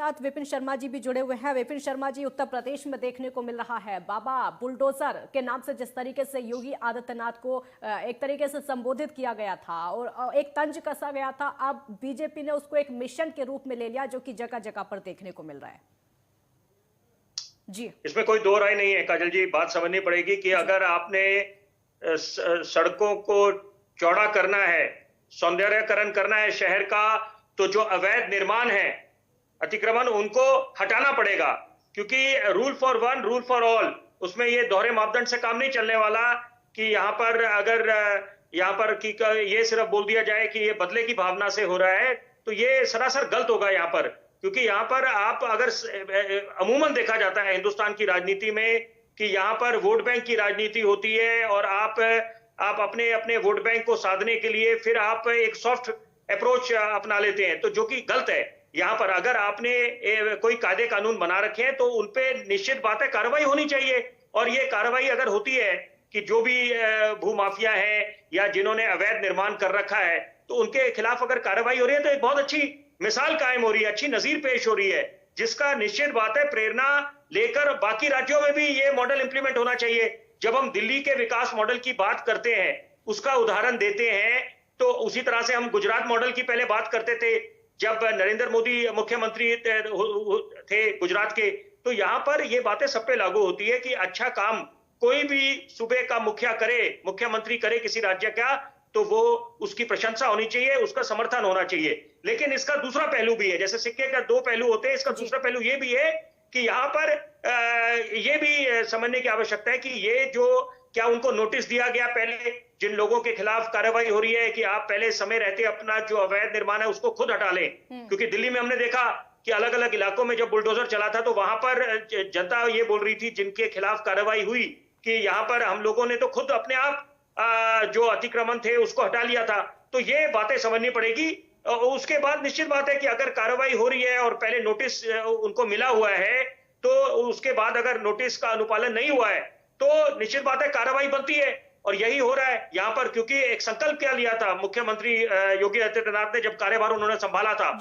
साथ विपिन शर्मा जी भी जुड़े हुए हैं। विपिन शर्मा जी, उत्तर प्रदेश में देखने को मिल रहा है बाबा बुलडोजर के नाम से जिस तरीके से योगी आदित्यनाथ को एक तरीके से संबोधित किया गया था और एक तंज कसा गया था, अब बीजेपी ने उसको एक मिशन के रूप में ले लिया, जो कि जगह जगह पर देखने को मिल रहा है। जी, इसमें कोई दो राय नहीं है काजल जी। बात समझनी पड़ेगी कि अगर आपने सड़कों को चौड़ा करना है, सौंदर्यकरण करना है शहर का, तो जो अवैध निर्माण है, अतिक्रमण, उनको हटाना पड़ेगा। क्योंकि rule for one rule for all, उसमें ये दोहरे मापदंड से काम नहीं चलने वाला कि यहाँ पर अगर यहाँ पर कि ये सिर्फ बोल दिया जाए कि ये बदले की भावना से हो रहा है, तो ये सरासर गलत होगा यहाँ पर। क्योंकि यहाँ पर आप अगर अमूमन देखा जाता है हिंदुस्तान की राजनीति में कि यहाँ पर वोट बैंक की राजनीति होती है और आप अपने अपने वोट बैंक को साधने के लिए फिर आप एक सॉफ्ट अप्रोच अपना लेते हैं, तो जो कि गलत है। यहाँ पर अगर आपने कोई कायदे कानून बना रखे हैं तो उन पे निश्चित बात है कार्रवाई होनी चाहिए। और ये कार्रवाई अगर होती है कि जो भी भूमाफिया है या जिन्होंने अवैध निर्माण कर रखा है, तो उनके खिलाफ अगर कार्रवाई हो रही है तो एक बहुत अच्छी मिसाल कायम हो रही है, अच्छी नजीर पेश हो रही है, जिसका निश्चित बात है प्रेरणा लेकर बाकी राज्यों में भी ये मॉडल इंप्लीमेंट होना चाहिए। जब हम दिल्ली के विकास मॉडल की बात करते हैं, उसका उदाहरण देते हैं, तो उसी तरह से हम गुजरात मॉडल की पहले बात करते थे जब नरेंद्र मोदी मुख्यमंत्री थे गुजरात के। तो यहाँ पर ये बातें सब पे लागू होती है कि अच्छा काम कोई भी सूबे का मुख्यमंत्री करे किसी राज्य का, तो वो उसकी प्रशंसा होनी चाहिए, उसका समर्थन होना चाहिए। लेकिन इसका दूसरा पहलू भी है, जैसे सिक्के का दो पहलू होते हैं, इसका दूसरा पहलू ये भी है कि यहाँ पर ये भी समझने की आवश्यकता है कि ये जो क्या उनको नोटिस दिया गया पहले, जिन लोगों के खिलाफ कार्रवाई हो रही है, कि आप पहले समय रहते अपना जो अवैध निर्माण है उसको खुद हटा लें। क्योंकि दिल्ली में हमने देखा कि अलग अलग इलाकों में जब बुलडोजर चला था तो वहां पर जनता ये बोल रही थी, जिनके खिलाफ कार्रवाई हुई, कि यहाँ पर हम लोगों ने तो खुद अपने आप जो अतिक्रमण थे उसको हटा लिया था। तो ये बातें समझनी पड़ेगी। उसके बाद निश्चित बात है कि अगर कार्रवाई हो रही है और पहले नोटिस उनको मिला हुआ है, तो उसके बाद अगर नोटिस का अनुपालन नहीं हुआ है तो निश्चित बात है कार्रवाई बनती है। और यही हो रहा है यहाँ पर, क्योंकि एक संकल्प क्या लिया था मुख्यमंत्री योगी आदित्यनाथ ने जब कार्यभार उन्होंने संभाला था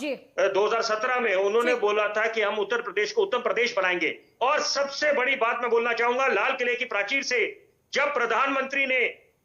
2017 में, उन्होंने बोला था कि हम उत्तर प्रदेश को उत्तम प्रदेश बनाएंगे। और सबसे बड़ी बात मैं बोलना चाहूंगा, लाल किले की प्राचीर से जब प्रधानमंत्री ने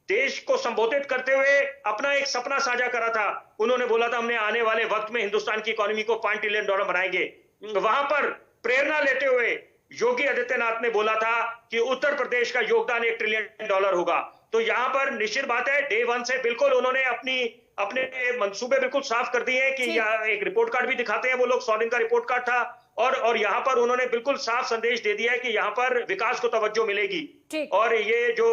देश को संबोधित करते हुए अपना एक सपना साझा करा था, उन्होंने बोला था हमने आने वाले वक्त में हिंदुस्तान की इकोनॉमी को $5 ट्रिलियन बनाएंगे। वहां पर प्रेरणा लेते हुए योगी आदित्यनाथ ने बोला था कि उत्तर प्रदेश का योगदान $1 ट्रिलियन होगा। तो यहाँ पर निश्चित बात है डे वन से बिल्कुल उन्होंने अपने मंसूबे बिल्कुल साफ कर दिए हैं कि यहाँ एक रिपोर्ट कार्ड भी दिखाते हैं वो लोग, 100 दिन का रिपोर्ट कार्ड था। और यहाँ पर उन्होंने बिल्कुल साफ संदेश दे दिया है कि यहाँ पर विकास को तवज्जो मिलेगी। और ये जो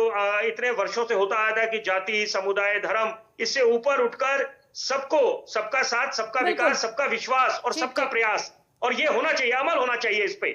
इतने वर्षों से होता आया था कि जाति, समुदाय, धर्म, इससे ऊपर उठकर सबको, सबका साथ, सबका विकास, सबका विश्वास और सबका प्रयास, और ये होना चाहिए, अमल होना चाहिए इस पे।